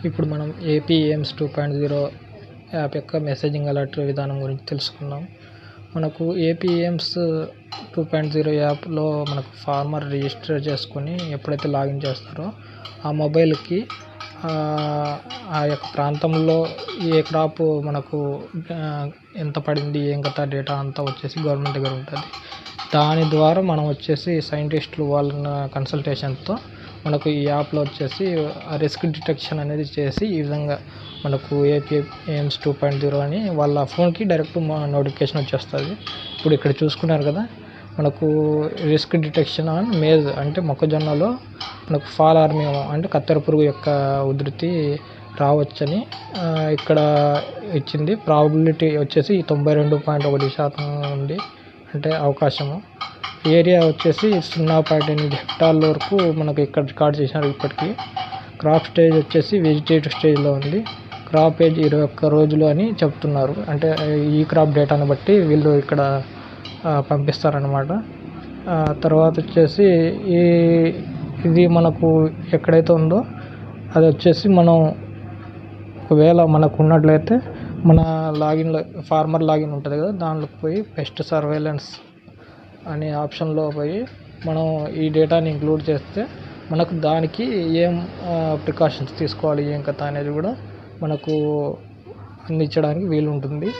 ఇప్పుడు మనం ఏపీఎమ్స్ 2.0 యాప్ యొక్క మెసేజింగ్ అలర్ట్ విధానం గురించి తెలుసుకుందాం. మనకు ఏపీఎమ్స్ 2.0 యాప్లో మనకు ఫార్మర్ రిజిస్టర్ చేసుకొని ఎప్పుడైతే లాగిన్ చేస్తారో ఆ మొబైల్కి ఆ యొక్క ప్రాంతంలో ఏ క్రాప్ మనకు ఎంత పడింది ఏం కథ డేటా అంతా వచ్చేసి గవర్నమెంట్ దగ్గర ఉంటుంది. దాని ద్వారా మనం వచ్చేసి సైంటిస్టులు వాళ్ళ కన్సల్టేషన్తో మనకు ఈ యాప్లో వచ్చేసి రిస్క్ డిటెక్షన్ అనేది చేసి ఈ విధంగా మనకు ఏపీఎమ్స్ 2.0 అని వాళ్ళ ఫోన్కి డైరెక్ట్ నోటిఫికేషన్ వచ్చేస్తుంది. ఇప్పుడు ఇక్కడ చూసుకున్నారు కదా, మనకు రిస్క్ డిటెక్షన్ ఆన్ మేజ్ అంటే మొక్కజొన్నలో మనకు ఫాల్ ఆర్మీ అంటే కత్తెర పురుగు యొక్క ఉధృతి రావచ్చని ఇక్కడ ఇచ్చింది. ప్రాబిలిటీ వచ్చేసి 92.1% ఉంది అంటే అవకాశము. ఏరియా వచ్చేసి 0.8 హెక్టార్ల వరకు మనకు ఇక్కడ రికార్డ్ చేసినారు. ఇప్పటికీ క్రాప్ స్టేజ్ వచ్చేసి వెజిటేటివ్ స్టేజ్లో ఉంది. క్రాప్ ఏజ్ 21 రోజులు అని చెప్తున్నారు. అంటే ఈ క్రాప్ డేటాను బట్టి వీళ్ళు ఇక్కడ పంపిస్తారనమాట. తర్వాత వచ్చేసి ఇది మనకు ఎక్కడైతే ఉందో అది వచ్చేసి మనం ఒకవేళ మనకు ఉన్నట్లయితే మన లాగిన్లో ఫార్మర్ లాగిన్ ఉంటుంది కదా, దాంట్లోకి పోయి పెస్ట్ సర్వేలెన్స్ అనే ఆప్షన్లో పోయి మనం ఈ డేటాని ఇంక్లూడ్ చేస్తే మనకు దానికి ఏం ప్రికాషన్స్ తీసుకోవాలి ఏం కథ అనేది కూడా మనకు అందించడానికి వీలు ఉంటుంది.